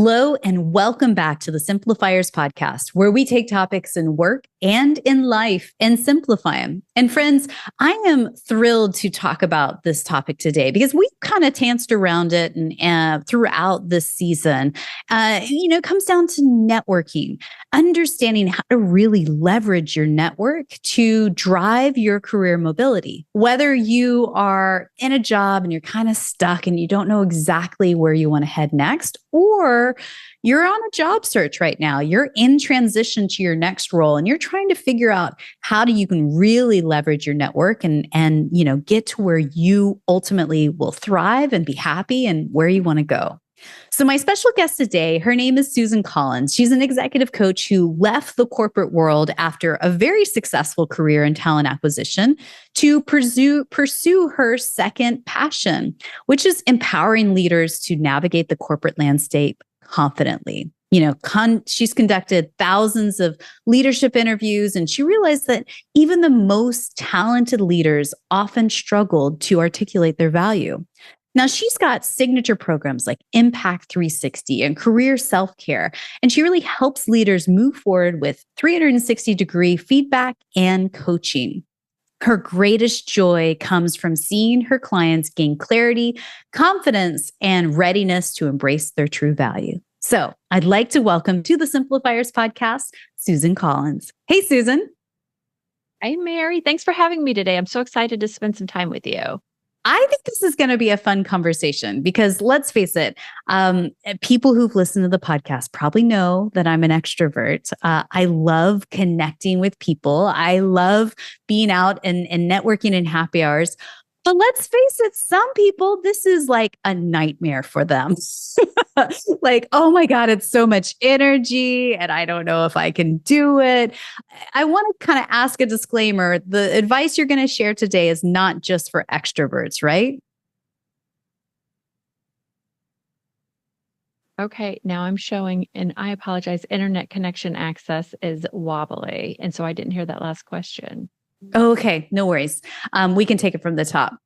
Hello, and welcome back to the Simplifiers podcast, where we take topics in work and in life and simplify them. And friends, I am thrilled to talk about this topic today because we've kind of danced around it and throughout this season. It comes down to networking, understanding how to really leverage your network to drive your career mobility. Whether you are in a job and you're kind of stuck and you don't know exactly where you want to head next, or you're on a job search right now, you're in transition to your next role and you're trying to figure out how you can really leverage your network and get to where you ultimately will thrive and be happy and where you want to go. So my special guest today, her name is Susan Collins. She's an executive coach who left the corporate world after a very successful career in talent acquisition to pursue her second passion, which is empowering leaders to navigate the corporate landscape confidently. She's conducted thousands of leadership interviews, and she realized that even the most talented leaders often struggled to articulate their value. Now, she's got signature programs like Impact 360 and Career Self-Care, and she really helps leaders move forward with 360-degree feedback and coaching. Her greatest joy comes from seeing her clients gain clarity, confidence, and readiness to embrace their true value. So I'd like to welcome to the Simplifiers podcast, Susan Collins. Hey, Susan. Hey, Mary. Thanks for having me today. I'm so excited to spend some time with you. I think this is going to be a fun conversation because let's face it, people who've listened to the podcast probably know that I'm an extrovert. I love connecting with people. I love being out and networking in happy hours. But let's face it, some people, this is like a nightmare for them. Like, oh my God, it's so much energy and I don't know if I can do it. I want to kind of ask a disclaimer. The advice you're going to share today is not just for extroverts, right? Okay, now I'm showing, and I apologize, internet connection access is wobbly. And so I didn't hear that last question. Okay, no worries. We can take it from the top.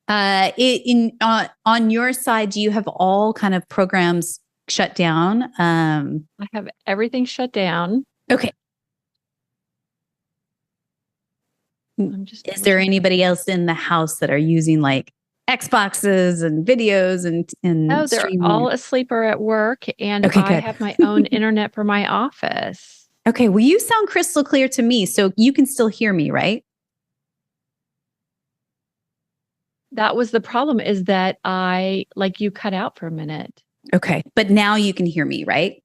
On your side, do you have all kind of programs shut down? I have everything shut down. Okay. Is there anybody else in the house that are using like Xboxes and videos and Oh, they're streaming? all asleep or at work, and Okay, I good. have my own internet for my office. Okay, well, you sound crystal clear to me, so you can still hear me, right? That was the problem, is that you cut out for a minute. Okay, but now you can hear me, right?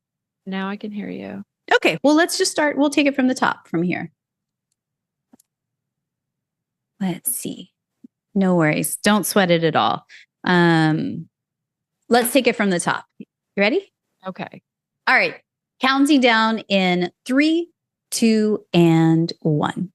Now I can hear you. Okay, well, let's just start. We'll take it from the top from here. Let's see. No worries. Don't sweat it at all. Let's take it from the top. You ready? Okay. All right. Counting down in 3, 2, and 1.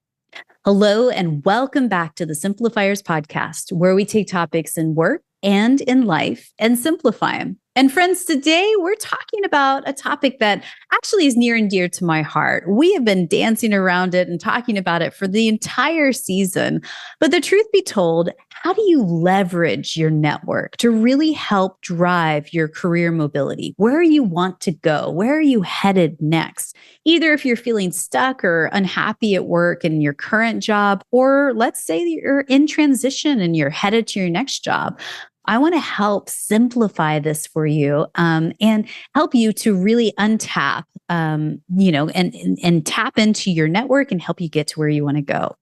Hello, and welcome back to the Simplifiers podcast, where we take topics in work and in life and simplify them. And friends, today we're talking about a topic that actually is near and dear to my heart. We have been dancing around it and talking about it for the entire season. But the truth be told, how do you leverage your network to really help drive your career mobility? Where you want to go? Where are you headed next? Either if you're feeling stuck or unhappy at work in your current job, or let's say you're in transition and you're headed to your next job. I want to help simplify this for you and help you to really untap, and tap into your network and help you get to where you want to go.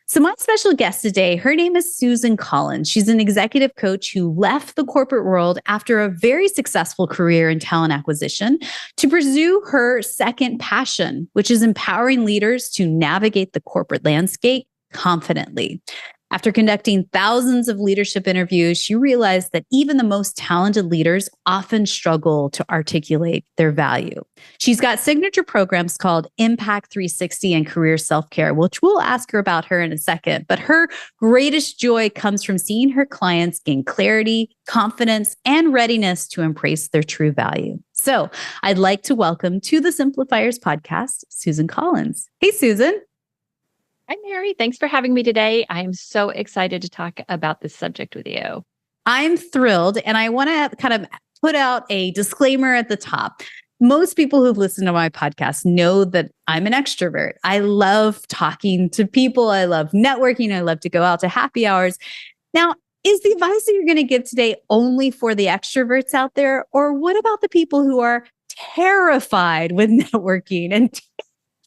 So my special guest today, her name is Susan Collins. She's an executive coach who left the corporate world after a very successful career in talent acquisition to pursue her second passion, which is empowering leaders to navigate the corporate landscape confidently. After conducting thousands of leadership interviews, she realized that even the most talented leaders often struggle to articulate their value. She's got signature programs called Impact 360 and Career Self-Care, which we'll ask her about her in a second. But her greatest joy comes from seeing her clients gain clarity, confidence, and readiness to embrace their true value. So I'd like to welcome to the Simplifiers podcast, Susan Collins. Hey, Susan. Hi, Mary. Thanks for having me today. I am so excited to talk about this subject with you. I'm thrilled. And I want to kind of put out a disclaimer at the top. Most people who've listened to my podcast know that I'm an extrovert. I love talking to people. I love networking. I love to go out to happy hours. Now, is the advice that you're going to give today only for the extroverts out there? Or what about the people who are terrified with networking and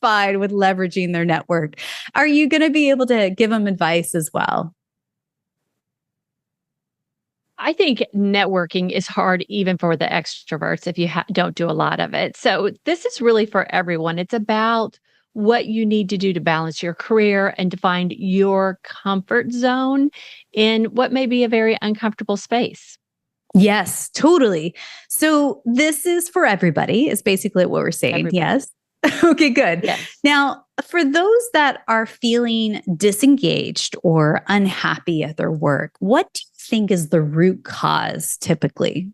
terrified with leveraging their network? Are you going to be able to give them advice as well? I think networking is hard even for the extroverts if you don't do a lot of it. So this is really for everyone. It's about what you need to do to balance your career and to find your comfort zone in what may be a very uncomfortable space. Yes, totally. So this is for everybody, is basically what we're saying. Everybody. Yes. Okay, good. Yes. Now, for those that are feeling disengaged or unhappy at their work, what do you think is the root cause typically?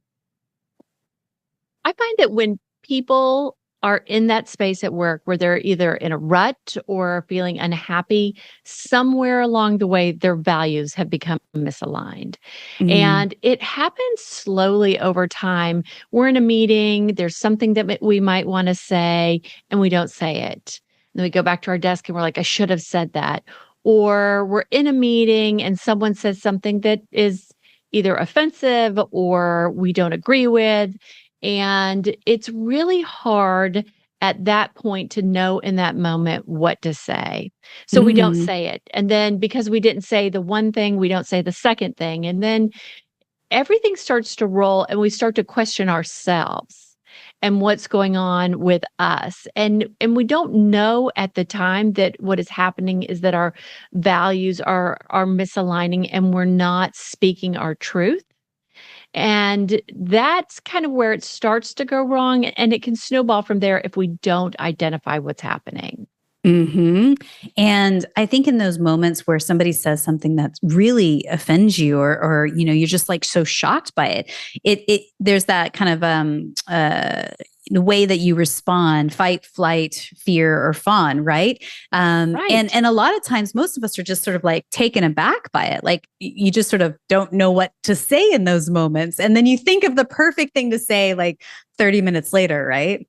I find that when people are in that space at work where they're either in a rut or feeling unhappy, somewhere along the way, their values have become misaligned. And it happens slowly over time. We're in a meeting, there's something that we might want to say, and we don't say it. Then we go back to our desk and we're like, I should have said that. Or we're in a meeting and someone says something that is either offensive or we don't agree with. And it's really hard at that point to know in that moment what to say. So we don't say it. And then because we didn't say the one thing, we don't say the second thing. And then everything starts to roll and we start to question ourselves and what's going on with us. And we don't know at the time that what is happening is that our values are misaligning and we're not speaking our truth. And that's kind of where it starts to go wrong. And it can snowball from there if we don't identify what's happening. And I think in those moments where somebody says something that really offends you, or you're just like so shocked by it, there's that kind of the way that you respond: fight, flight, fear, or fawn, right? Right. And a lot of times, most of us are just sort of like taken aback by it. Like you just sort of don't know what to say in those moments, and then you think of the perfect thing to say like 30 minutes later, right?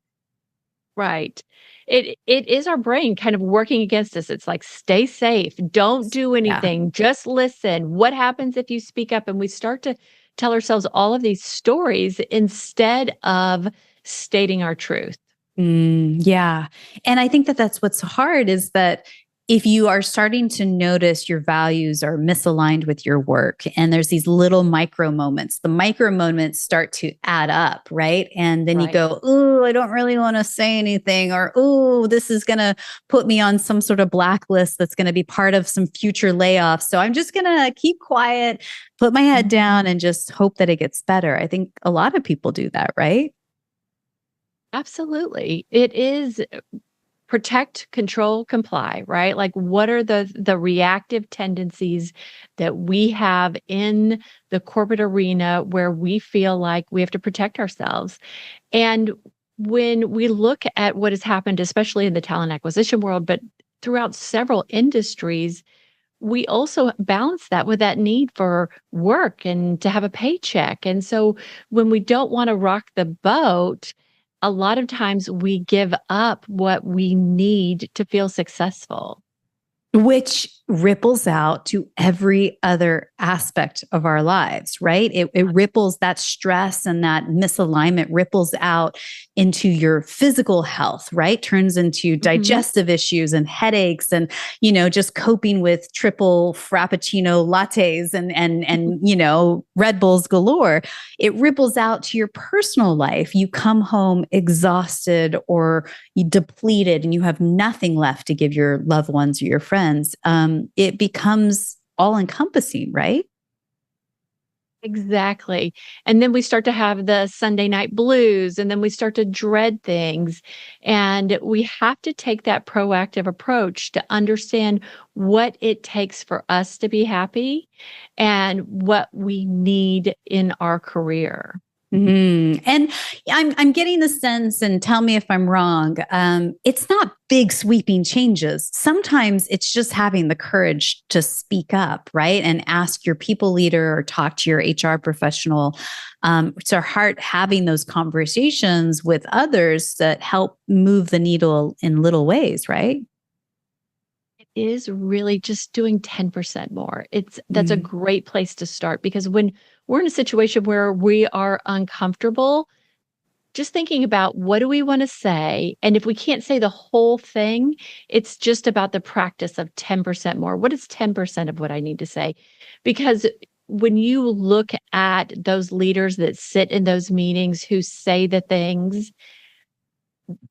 Right. It is our brain kind of working against us. It's like, stay safe. Don't do anything. Just listen. What happens if you speak up? And we start to tell ourselves all of these stories instead of stating our truth. Yeah. And I think that that's what's hard, is that if you are starting to notice your values are misaligned with your work, and there's these little micro moments, the micro moments start to add up, right? And then you go, "Ooh, I don't really want to say anything," or, "Ooh, this is going to put me on some sort of blacklist that's going to be part of some future layoffs. So I'm just going to keep quiet, put my head down, and just hope that it gets better." I think a lot of people do that, right? Absolutely. It is protect, control, comply, right? Like, what are the reactive tendencies that we have in the corporate arena where we feel like we have to protect ourselves? And when we look at what has happened, especially in the talent acquisition world, but throughout several industries, we also balance that with that need for work and to have a paycheck. And so when we don't want to rock the boat, a lot of times we give up what we need to feel successful. Which ripples out to every other aspect of our lives, right? It ripples, that stress and that misalignment ripples out into your physical health, right? Turns into digestive issues and headaches, and, just coping with triple frappuccino lattes and Red Bulls galore. It ripples out to your personal life. You come home exhausted or depleted, and you have nothing left to give your loved ones or your friends. It becomes all encompassing, right? Exactly. And then we start to have the Sunday night blues, and then we start to dread things. And we have to take that proactive approach to understand what it takes for us to be happy and what we need in our career. And I'm getting the sense, and tell me if I'm wrong. It's not big sweeping changes. Sometimes it's just having the courage to speak up, right, and ask your people leader or talk to your HR professional. To heart having those conversations with others that help move the needle in little ways, right? Is really just doing 10% more. That's a great place to start, because when we're in a situation where we are uncomfortable, just thinking about what do we want to say? And if we can't say the whole thing, it's just about the practice of 10% more. What is 10% of what I need to say? Because when you look at those leaders that sit in those meetings who say the things,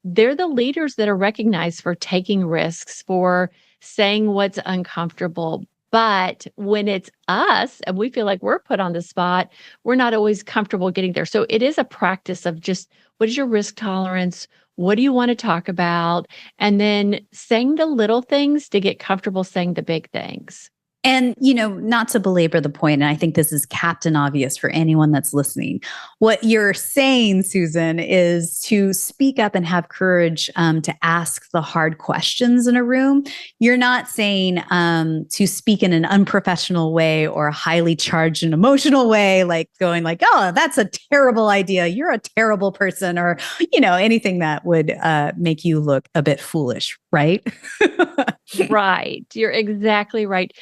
they're the leaders that are recognized for taking risks, for saying what's uncomfortable. But when it's us and we feel like we're put on the spot, we're not always comfortable getting there. So it is a practice of just, what is your risk tolerance? What do you want to talk about? And then saying the little things to get comfortable saying the big things. And, not to belabor the point, and I think this is captain obvious for anyone that's listening. What you're saying, Susan, is to speak up and have courage to ask the hard questions in a room. You're not saying to speak in an unprofessional way or a highly charged and emotional way, like going like, oh, that's a terrible idea. You're a terrible person, or, anything that would make you look a bit foolish, right? Right. You're exactly right.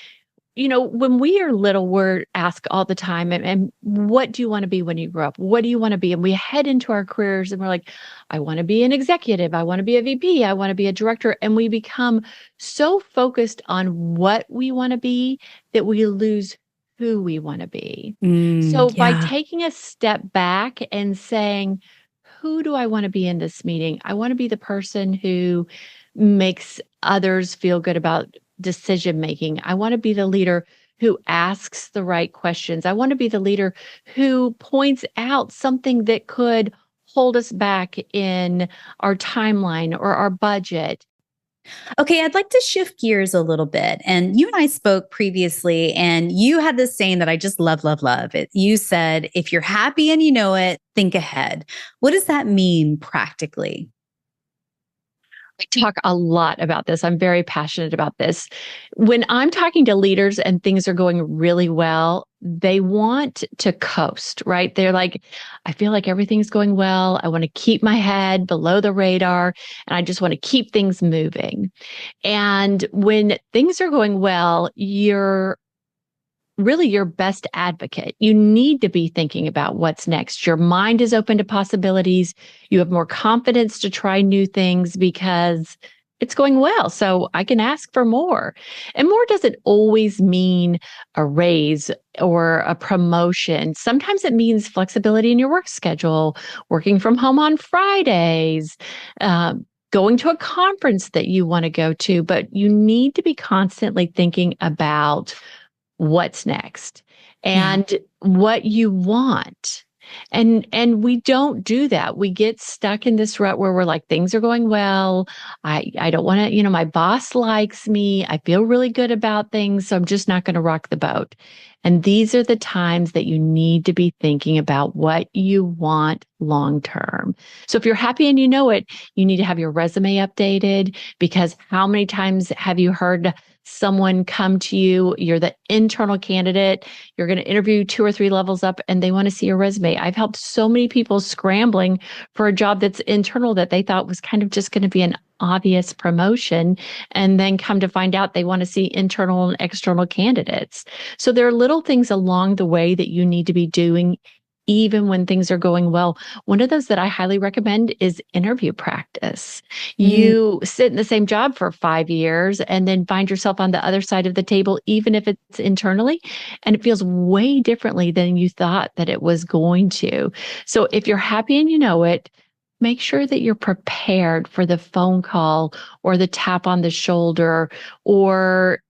When we are little, we're asked all the time, and what do you want to be when you grow up? What do you want to be? And we head into our careers and we're like, I want to be an executive. I want to be a VP. I want to be a director. And we become so focused on what we want to be that we lose who we want to be. So by taking a step back and saying, who do I want to be in this meeting? I want to be the person who makes others feel good about decision making. I want to be the leader who asks the right questions. I want to be the leader who points out something that could hold us back in our timeline or our budget. Okay, I'd like to shift gears a little bit. And you and I spoke previously, and you had this saying that I just love, love, love. You said, if you're happy and you know it, think ahead. What does that mean practically? I talk a lot about this. I'm very passionate about this. When I'm talking to leaders and things are going really well, they want to coast, right? They're like, I feel like everything's going well. I want to keep my head below the radar, and I just want to keep things moving. And when things are going well, you're really your best advocate. You need to be thinking about what's next. Your mind is open to possibilities. You have more confidence to try new things because it's going well. So I can ask for more. And more doesn't always mean a raise or a promotion. Sometimes it means flexibility in your work schedule, working from home on Fridays, going to a conference that you want to go to. But you need to be constantly thinking about what's next and what you want. And we don't do that. We get stuck in this rut where we're like, things are going well. I don't want to, my boss likes me. I feel really good about things. So I'm just not going to rock the boat. And these are the times that you need to be thinking about what you want long term. So if you're happy and you know it, you need to have your resume updated, because how many times have you heard someone come to you, you're the internal candidate, you're going to interview 2 or 3 levels up, and they want to see your resume. I've helped so many people scrambling for a job that's internal that they thought was kind of just going to be an obvious promotion, and then come to find out they want to see internal and external candidates. So there are little things along the way that you need to be doing even when things are going well. One of those that I highly recommend is interview practice. You sit in the same job for 5 years and then find yourself on the other side of the table, even if it's internally, and it feels way differently than you thought that it was going to. So if you're happy and you know it, make sure that you're prepared for the phone call or the tap on the shoulder or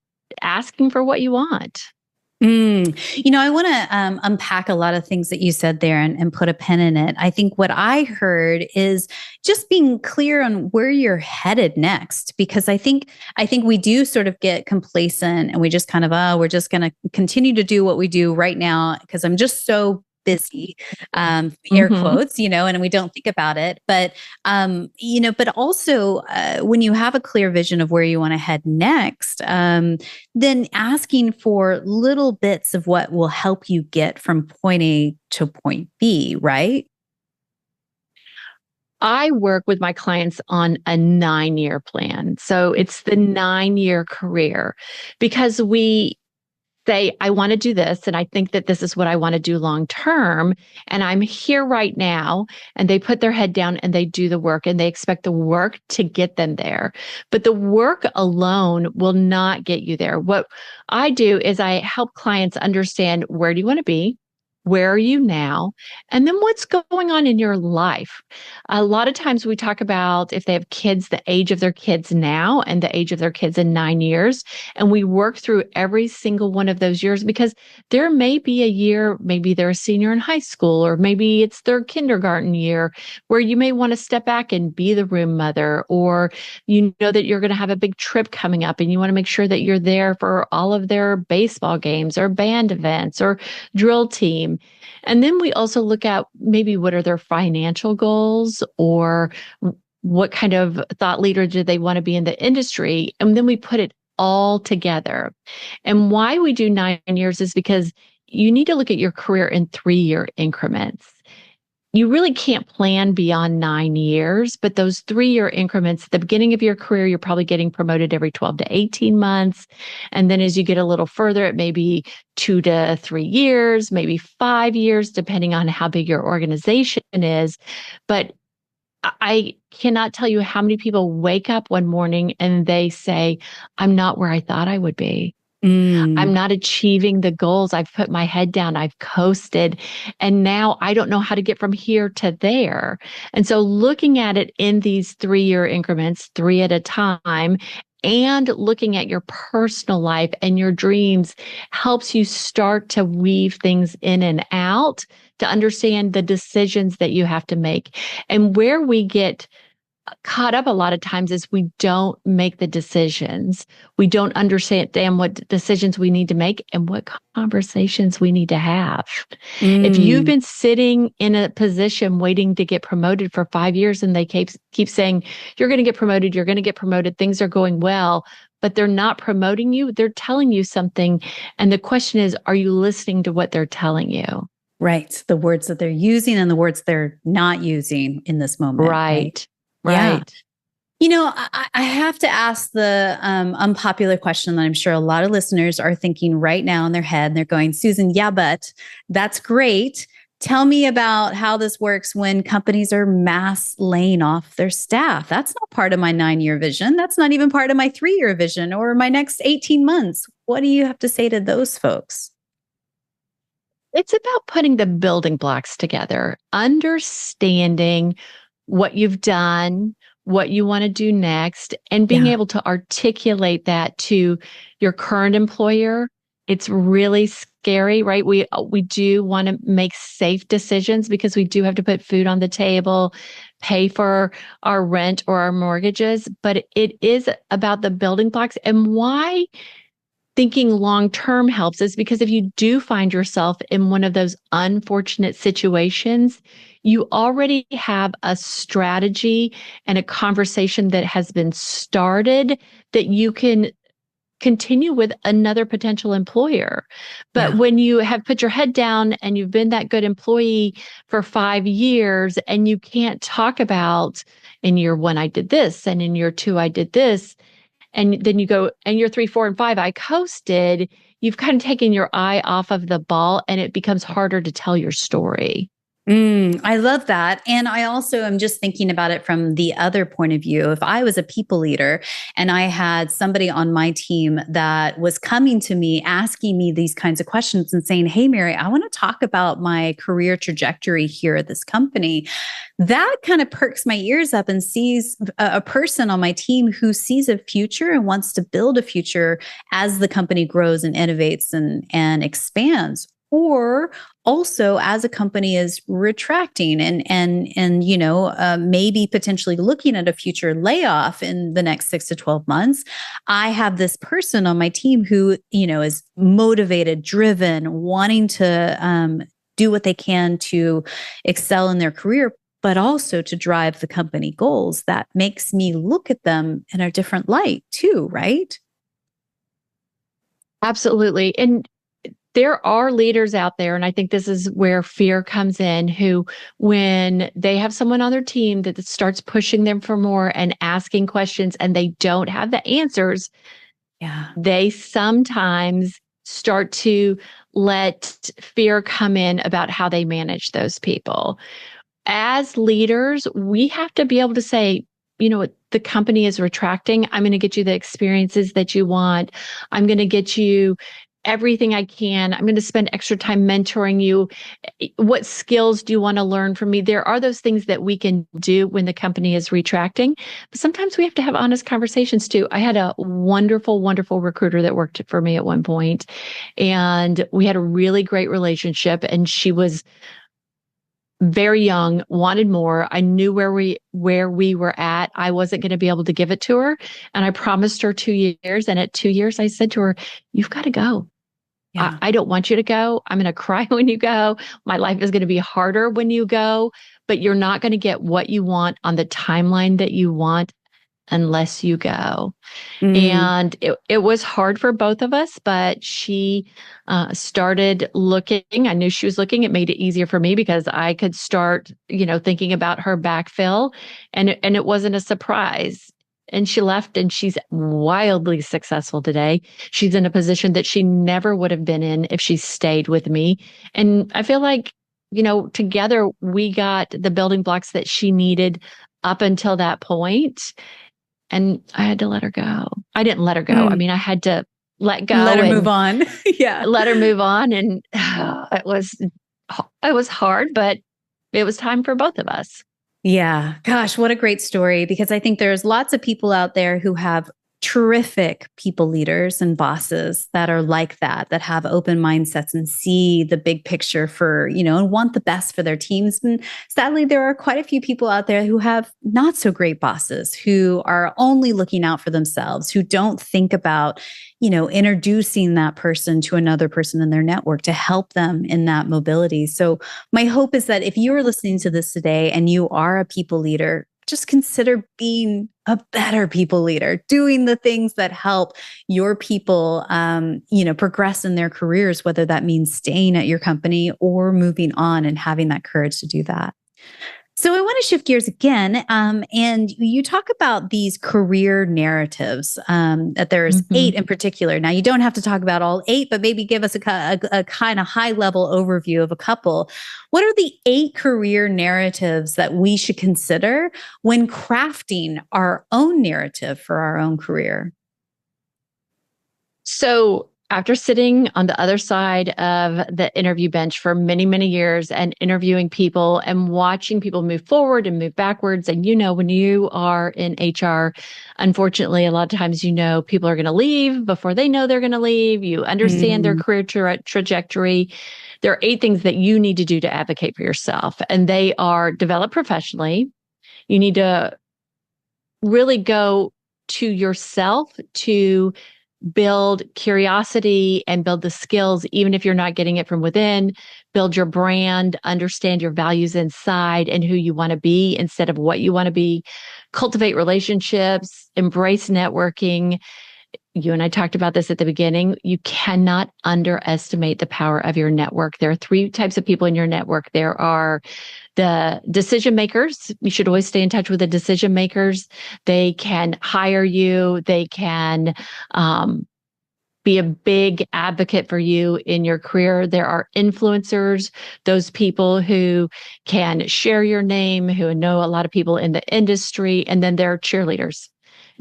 asking for what you want. I want to unpack a lot of things that you said there and put a pin in it. I think what I heard is just being clear on where you're headed next, because I think we do sort of get complacent and we just kind of, we're just going to continue to do what we do right now because I'm just so busy, air Mm-hmm. quotes, and we don't think about it. But, but also when you have a clear vision of where you want to head next, then asking for little bits of what will help you get from point A to point B, right? I work with my clients on a 9-year plan. So it's the 9-year career because we say, I want to do this, and I think that this is what I want to do long term. And I'm here right now. And they put their head down and they do the work and they expect the work to get them there. But the work alone will not get you there. What I do is I help clients understand, where do you want to be? Where are you now? And then what's going on in your life? A lot of times we talk about, if they have kids, the age of their kids now and the age of their kids in 9 years. And we work through every single one of those years, because there may be a year, maybe they're a senior in high school, or maybe it's their kindergarten year, where you may want to step back and be the room mother, or you know that you're going to have a big trip coming up and you want to make sure that you're there for all of their baseball games or band events or drill team. And then we also look at maybe what are their financial goals, or what kind of thought leader do they want to be in the industry? And then we put it all together. And why we do 9 years is because you need to look at your career in 3-year increments. You really can't plan beyond 9 years, but those 3-year increments, at the beginning of your career, you're probably getting promoted every 12 to 18 months. And then as you get a little further, it may be 2 to 3 years, maybe 5 years, depending on how big your organization is. But I cannot tell you how many people wake up one morning and they say, I'm not where I thought I would be. I'm not achieving the goals. I've put my head down. I've coasted. And now I don't know how to get from here to there. And so looking at it in these 3-year increments, 3 at a time, and looking at your personal life and your dreams helps you start to weave things in and out to understand the decisions that you have to make. And where we get caught up a lot of times is we don't make the decisions. We don't understand what decisions we need to make and what conversations we need to have. If you've been sitting in a position waiting to get promoted for 5 years and they keep saying, you're going to get promoted, you're going to get promoted, things are going well, but they're not promoting you, they're telling you something. And the question is, are you listening to what they're telling you? Right. The words that they're using and the words they're not using in this moment. Right. Right. I have to ask the unpopular question that I'm sure a lot of listeners are thinking right now in their head. They're going, Susan, yeah, but that's great. Tell me about how this works when companies are mass laying off their staff. That's not part of my 9-year vision. That's not even part of my 3-year vision or my next 18 months. What do you have to say to those folks? It's about putting the building blocks together, understanding what you've done, what you want to do next, and being able to articulate that to your current employer. It's really scary, right? We do want to make safe decisions because we do have to put food on the table, pay for our rent or our mortgages, but it is about the building blocks. And why thinking long-term helps is because if you do find yourself in one of those unfortunate situations, you already have a strategy and a conversation that has been started that you can continue with another potential employer. But when you have put your head down and you've been that good employee for 5 years and you can't talk about, in year 1, I did this, and in year 2, I did this, and then you go, and year 3, 4, and 5, I coasted, you've kind of taken your eye off of the ball and it becomes harder to tell your story. I love that. And I also am just thinking about it from the other point of view. If I was a people leader and I had somebody on my team that was coming to me, asking me these kinds of questions and saying, hey, Mary, I want to talk about my career trajectory here at this company. That kind of perks my ears up and sees a person on my team who sees a future and wants to build a future as the company grows and innovates and expands. Or also as a company is retracting and maybe potentially looking at a future layoff in the next 6 to 12 months, I have this person on my team who, is motivated, driven, wanting to do what they can to excel in their career, but also to drive the company goals. That makes me look at them in a different light too, right? Absolutely. And there are leaders out there, and I think this is where fear comes in, who, when they have someone on their team that starts pushing them for more and asking questions and they don't have the answers, they sometimes start to let fear come in about how they manage those people. As leaders, we have to be able to say, you know what, the company is retracting. I'm going to get you the experiences that you want. I'm going to get you everything I can. I'm going to spend extra time mentoring you. What skills do you want to learn from me? There are those things that we can do when the company is retracting. But sometimes we have to have honest conversations too. I had a wonderful, wonderful recruiter that worked for me at one point, and we had a really great relationship, and she was very young, wanted more. I knew where we were at. I wasn't going to be able to give it to her. And I promised her 2 years. And at 2 years, I said to her, you've got to go. Yeah. I don't want you to go. I'm going to cry when you go. My life is going to be harder when you go, but you're not going to get what you want on the timeline that you want unless you go. And it was hard for both of us, but she started looking. I knew she was looking. It made it easier for me because I could start, thinking about her backfill, and it wasn't a surprise. And she left, and she's wildly successful today. She's in a position that she never would have been in if she stayed with me. And I feel like, together we got the building blocks that she needed up until that point. And I had to let her go. I didn't let her go. I mean, I had to let go. Let her move on. Yeah. Let her move on. And it was hard, but it was time for both of us. Yeah. Gosh, what a great story. Because I think there's lots of people out there who have terrific people leaders and bosses that are like that have open mindsets and see the big picture for, and want the best for their teams. And sadly, there are quite a few people out there who have not so great bosses, who are only looking out for themselves, who don't think about, introducing that person to another person in their network to help them in that mobility. So my hope is that if you are listening to this today and you are a people leader, just consider being a better people leader, doing the things that help your people, progress in their careers, whether that means staying at your company or moving on and having that courage to do that. So I want to shift gears again. And you talk about these career narratives, that there's 8 in particular. Now, you don't have to talk about all 8, but maybe give us a kind of high level overview of a couple. What are the 8 career narratives that we should consider when crafting our own narrative for our own career? So after sitting on the other side of the interview bench for many, many years and interviewing people and watching people move forward and move backwards, and when you are in HR, unfortunately, a lot of times, people are going to leave before they know they're going to leave. You understand their career trajectory. There are 8 things that you need to do to advocate for yourself, and they are: develop professionally. You need to really go to yourself to build curiosity and build the skills, even if you're not getting it from within. Build your brand, understand your values inside and who you want to be instead of what you want to be. Cultivate relationships, embrace networking. You and I talked about this at the beginning. You cannot underestimate the power of your network. There are 3 types of people in your network. There are the decision makers. You should always stay in touch with the decision makers. They can hire you. They can be a big advocate for you in your career. There are influencers, those people who can share your name, who know a lot of people in the industry. And then there are cheerleaders,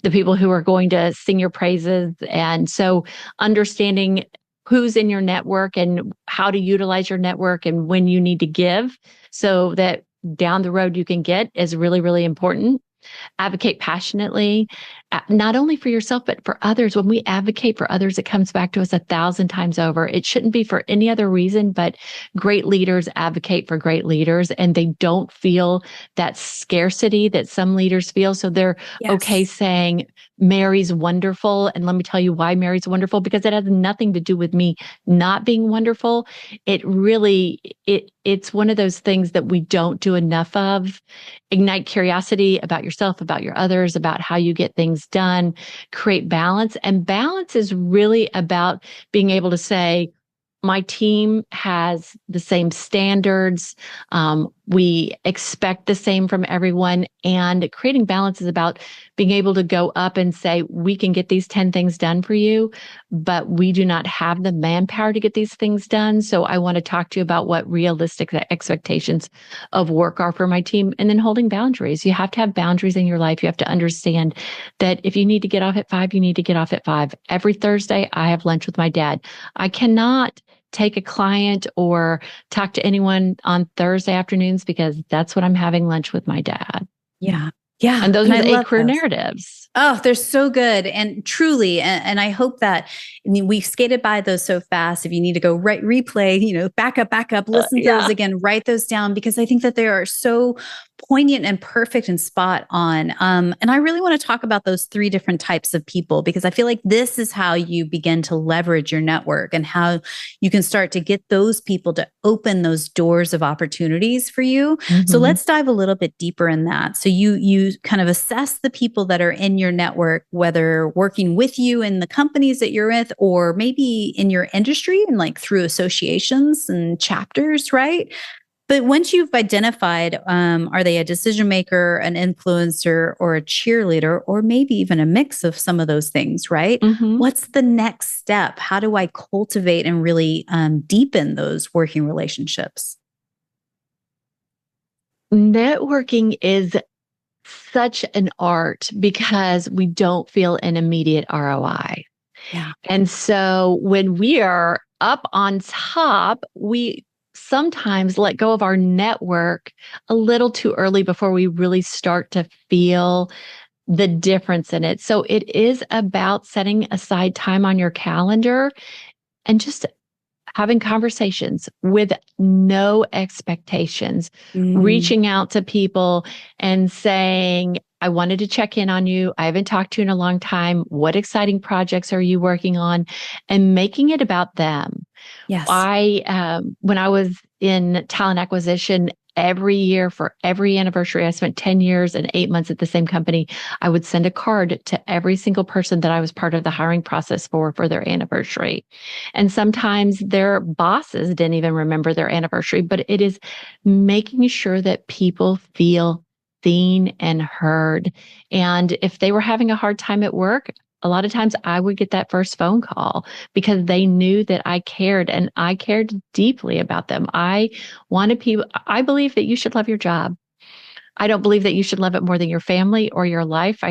the people who are going to sing your praises. And so understanding who's in your network and how to utilize your network and when you need to give so that down the road you can get is really, really important. Advocate passionately. not only for yourself, but for others. When we advocate for others, it comes back to us 1,000 times over. It shouldn't be for any other reason, but great leaders advocate for great leaders, and they don't feel that scarcity that some leaders feel. So they're okay saying, Mary's wonderful. And let me tell you why Mary's wonderful, because it has nothing to do with me not being wonderful. It really, it's one of those things that we don't do enough of. Ignite curiosity about yourself, about your others, about how you get things done, create balance. And balance is really about being able to say, my team has the same standards. We expect the same from everyone. And creating balance is about being able to go up and say, we can get these 10 things done for you, but we do not have the manpower to get these things done. So I want to talk to you about what realistic expectations of work are for my team. And then holding boundaries. You have to have boundaries in your life. You have to understand that if you need to get off at 5, you need to get off at 5. Every Thursday, I have lunch with my dad. I cannot take a client or talk to anyone on Thursday afternoons because that's when I'm having lunch with my dad. Yeah. Yeah. And those are the 8 career narratives. Oh, they're so good. And truly, and I hope that, I mean, we skated by those so fast. If you need to go replay, back up, listen to those again, write those down, because I think that they are so poignant and perfect and spot on. And I really want to talk about those 3 different types of people, because I feel like this is how you begin to leverage your network and how you can start to get those people to open those doors of opportunities for you. Mm-hmm. So let's dive a little bit deeper in that. So you kind of assess the people that are in your network, whether working with you in the companies that you're with, or maybe in your industry and like through associations and chapters, right? But once you've identified, are they a decision maker, an influencer, or a cheerleader, or maybe even a mix of some of those things, right? Mm-hmm. What's the next step? How do I cultivate and really deepen those working relationships? Networking is such an art because we don't feel an immediate ROI. Yeah. And so when we are up on top, we sometimes let go of our network a little too early before we really start to feel the difference in it. So it is about setting aside time on your calendar and just having conversations with no expectations, reaching out to people and saying, I wanted to check in on you. I haven't talked to you in a long time. What exciting projects are you working on? And making it about them. Yes. When I was in talent acquisition, every year for every anniversary, I spent 10 years and 8 months at the same company. I would send a card to every single person that I was part of the hiring process for their anniversary. And sometimes their bosses didn't even remember their anniversary, but it is making sure that people feel seen and heard. And if they were having a hard time at work, a lot of times I would get that first phone call because they knew that I cared, and I cared deeply about them. I believe that you should love your job. I don't believe that you should love it more than your family or your life.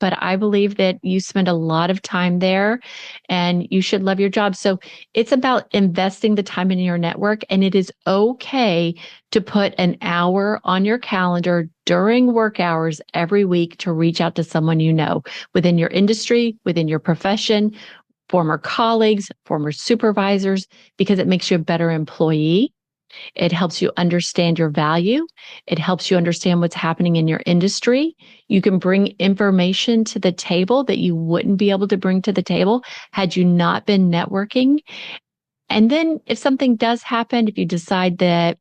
But I believe that you spend a lot of time there and you should love your job. So it's about investing the time in your network, and it is okay to put an hour on your calendar during work hours every week to reach out to someone you know within your industry, within your profession, former colleagues, former supervisors, because it makes you a better employee. It helps you understand your value. It helps you understand what's happening in your industry. You can bring information to the table that you wouldn't be able to bring to the table had you not been networking. And then if something does happen, if you decide that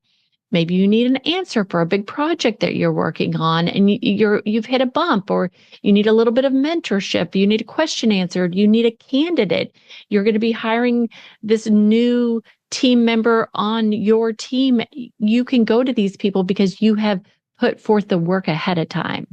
maybe you need an answer for a big project that you're working on and you've hit a bump, or you need a little bit of mentorship, you need a question answered, you need a candidate, you're going to be hiring this new team member on your team, you can go to these people because you have put forth the work ahead of time.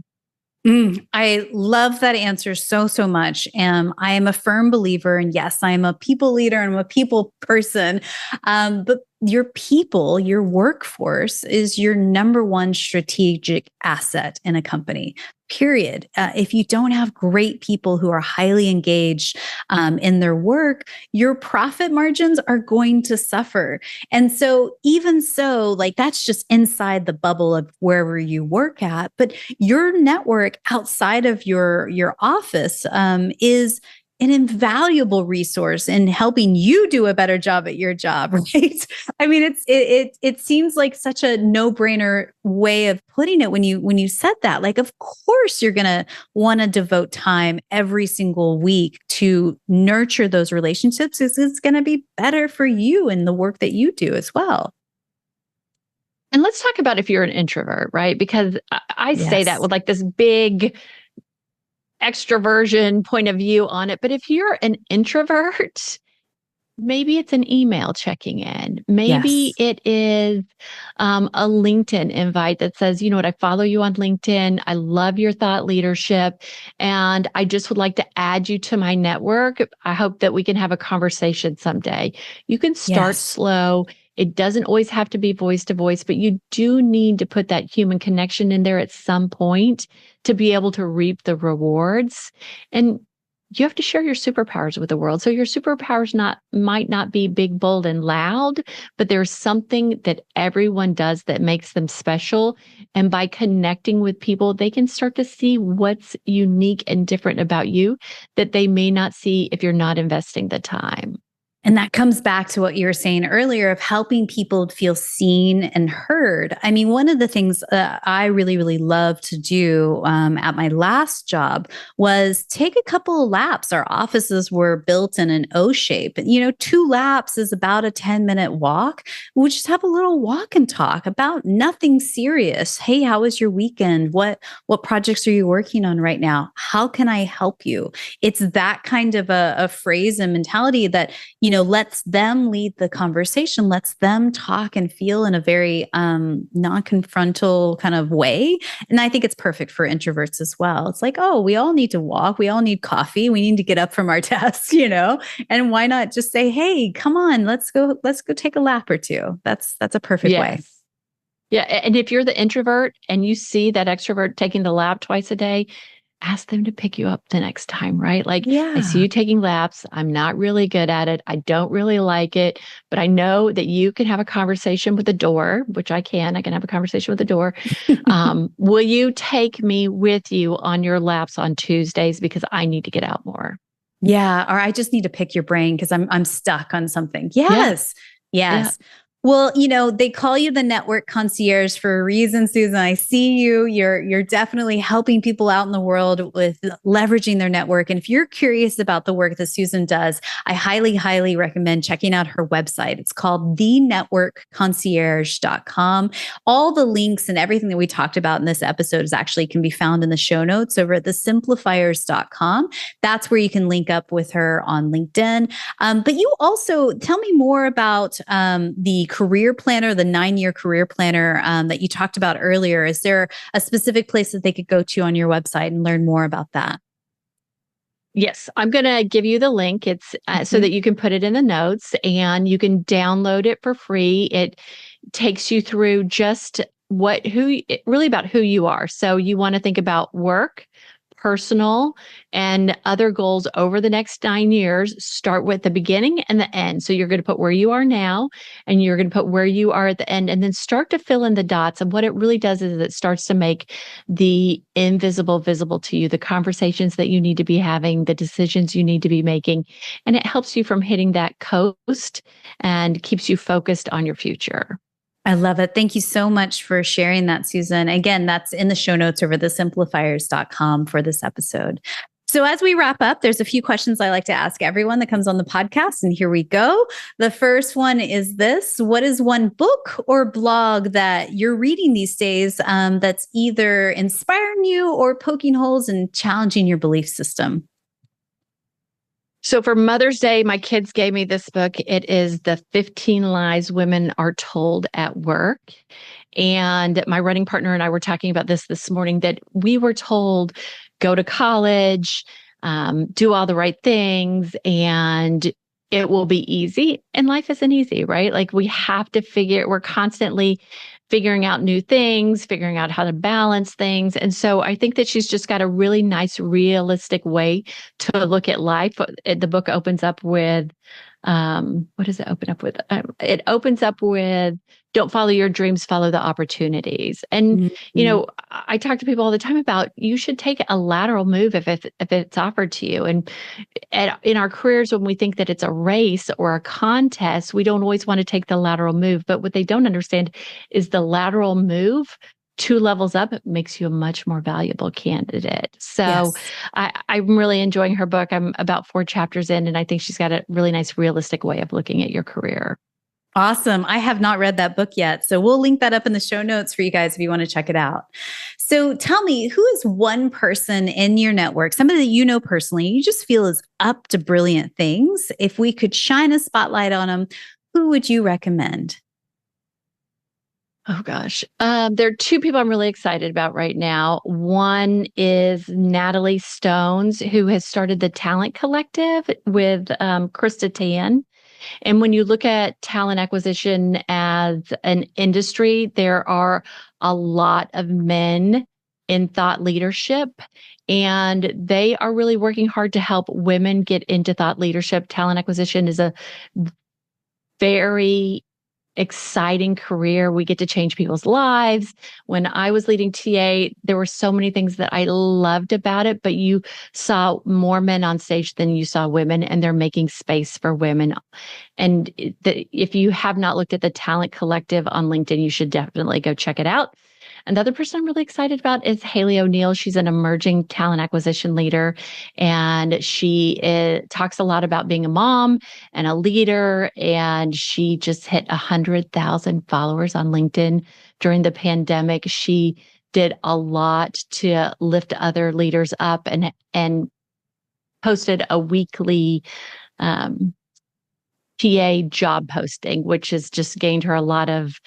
I love that answer so much. I am a firm believer, and yes, I am a people leader and I'm a people person. But your people, your workforce is your number one strategic asset in a company. Period. If you don't have great people who are highly engaged in their work, your profit margins are going to suffer. And so, even so, like that's just inside the bubble of wherever you work at. But your network outside of your office is an invaluable resource in helping you do a better job at your job, right? I mean, it seems like such a no-brainer way of putting it when you said that. Like, of course, you're gonna want to devote time every single week to nurture those relationships, because it's gonna be better for you and the work that you do as well. And let's talk about if you're an introvert, right? Because I say that Yes. with like this big extroversion point of view on it. But if you're an introvert, maybe it's an email checking in. Maybe Yes. it is a LinkedIn invite that says, you know what, I follow you on LinkedIn. I love your thought leadership. And I just would like to add you to my network. I hope that we can have a conversation someday. You can start Yes. slow. It doesn't always have to be voice to voice, but you do need to put that human connection in there at some point to be able to reap the rewards. And you have to share your superpowers with the world. So your superpowers might not be big, bold, and loud, but there's something that everyone does that makes them special. And by connecting with people, they can start to see what's unique and different about you that they may not see if you're not investing the time. And that comes back to what you were saying earlier of helping people feel seen and heard. I mean, one of the things I really, really love to do at my last job was take a couple of laps. Our offices were built in an O shape. You know, 2 laps is about a 10-minute walk. We'll just have a little walk and talk about nothing serious. Hey, how was your weekend? What projects are you working on right now? How can I help you? It's that kind of a phrase and mentality that, lets them lead the conversation, lets them talk and feel in a very non-confrontal kind of way. And I think it's perfect for introverts as well. It's like, oh, we all need to walk. We all need coffee. We need to get up from our desks, and why not just say, hey, come on, let's go take a lap or two. That's a perfect way. Yeah. And if you're the introvert and you see that extrovert taking the lap twice a day, ask them to pick you up the next time, right? Like, I see you taking laps. I'm not really good at it. I don't really like it, but I know that you can have a conversation with the door, which I can. I can have a conversation with the door. Will you take me with you on your laps on Tuesdays because I need to get out more? Yeah. Or I just need to pick your brain because I'm stuck on something. Yes. Yeah. Yes. Well, they call you the network concierge for a reason, Susan. I see you. You're definitely helping people out in the world with leveraging their network. And if you're curious about the work that Susan does, I highly, highly recommend checking out her website. It's called thenetworkconcierge.com. All the links and everything that we talked about in this episode can be found in the show notes over at thesimplifiers.com. That's where you can link up with her on LinkedIn. But you also tell me more about the career planner, the 9-year career planner that you talked about earlier. Is there a specific place that they could go to on your website and learn more about that? Yes, I'm going to give you the link. It's so that you can put it in the notes and you can download it for free. It takes you through just really about who you are. So you want to think about work, personal, and other goals over the next 9 years. Start with the beginning and the end. So you're going to put where you are now and you're going to put where you are at the end, and then start to fill in the dots. And what it really does is it starts to make the invisible visible to you, the conversations that you need to be having, the decisions you need to be making. And it helps you from hitting that coast and keeps you focused on your future. I love it. Thank you so much for sharing that, Susan. Again, that's in the show notes over thesimplifiers.com for this episode. So as we wrap up, there's a few questions I like to ask everyone that comes on the podcast. And here we go. The first one is this: what is one book or blog that you're reading these days that's either inspiring you or poking holes and challenging your belief system? So for Mother's Day, my kids gave me this book. It is The 15 Lies Women Are Told at Work. And my running partner and I were talking about this morning, that we were told, go to college, do all the right things. And it will be easy. And life isn't easy, right? Like we're constantly figuring out new things, figuring out how to balance things. And so I think that she's just got a really nice, realistic way to look at life. The book opens up with, what does it open up with? It opens up with, don't follow your dreams, follow the opportunities. And, I talk to people all the time about you should take a lateral move if it's offered to you. And in our careers, when we think that it's a race or a contest, we don't always want to take the lateral move. But what they don't understand is the lateral move 2 levels up, it makes you a much more valuable candidate. So I'm really enjoying her book. I'm about 4 chapters in, and I think she's got a really nice, realistic way of looking at your career. Awesome. I have not read that book yet. So we'll link that up in the show notes for you guys if you want to check it out. So tell me, who is one person in your network, somebody that you know personally, you just feel is up to brilliant things? If we could shine a spotlight on them, who would you recommend? Oh, gosh. There are 2 people I'm really excited about right now. One is Natalie Stones, who has started the Talent Collective with Krista Tan. And when you look at talent acquisition as an industry, there are a lot of men in thought leadership, and they are really working hard to help women get into thought leadership. Talent acquisition is a very exciting career. We get to change people's lives. When I was leading TA, there were so many things that I loved about it, but you saw more men on stage than you saw women, and they're making space for women. And if you have not looked at the Talent Collective on LinkedIn, you should definitely go check it out. Another person I'm really excited about is Haley O'Neill. She's an emerging talent acquisition leader, and she talks a lot about being a mom and a leader. And she just hit 100,000 followers on LinkedIn during the pandemic. She did a lot to lift other leaders up and posted a weekly TA job posting, which has just gained her a lot of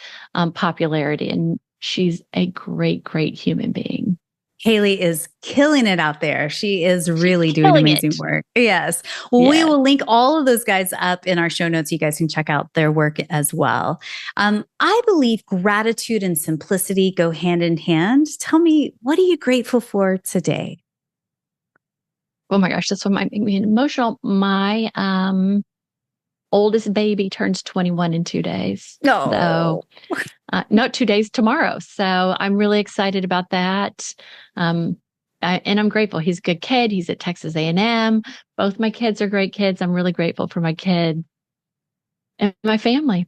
popularity. And she's a great, great human being. Haley is killing it out there. She is really doing amazing work. Yes. Well, we will link all of those guys up in our show notes. You guys can check out their work as well. I believe gratitude and simplicity go hand in hand. Tell me, what are you grateful for today? Oh my gosh, this one might make me emotional. My oldest baby turns 21 in 2 days. No. So, no, 2 days tomorrow. So I'm really excited about that. And I'm grateful. He's a good kid. He's at Texas A&M. Both my kids are great kids. I'm really grateful for my kid and my family.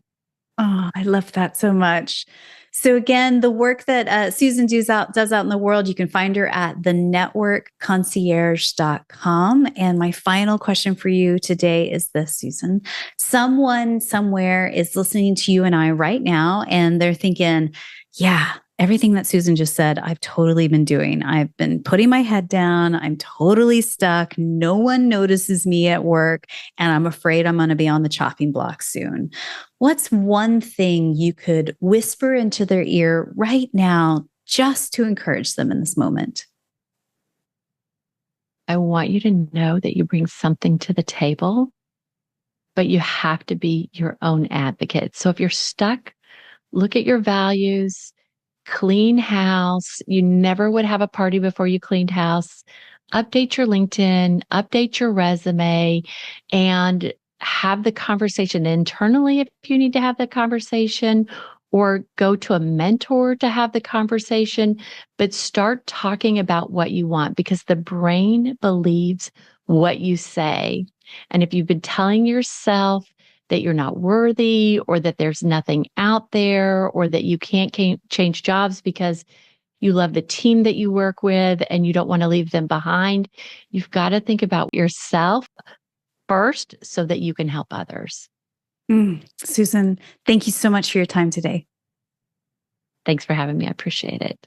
Oh, I love that so much. So again, the work that Susan does out in the world, you can find her at thenetworkconcierge.com. And my final question for you today is this, Susan. Someone somewhere is listening to you and I right now, and they're thinking, yeah, everything that Susan just said, I've totally been doing. I've been putting my head down. I'm totally stuck. No one notices me at work, and I'm afraid I'm going to be on the chopping block soon. What's one thing you could whisper into their ear right now just to encourage them in this moment? I want you to know that you bring something to the table, but you have to be your own advocate. So if you're stuck, look at your values. Clean house. You never would have a party before you cleaned house. Update your LinkedIn, update your resume, and have the conversation internally if you need to have the conversation, or go to a mentor to have the conversation. But start talking about what you want, because the brain believes what you say. And if you've been telling yourself that you're not worthy, or that there's nothing out there, or that you can't change jobs because you love the team that you work with and you don't want to leave them behind, you've got to think about yourself first so that you can help others. Susan, thank you so much for your time today. Thanks for having me. I appreciate it.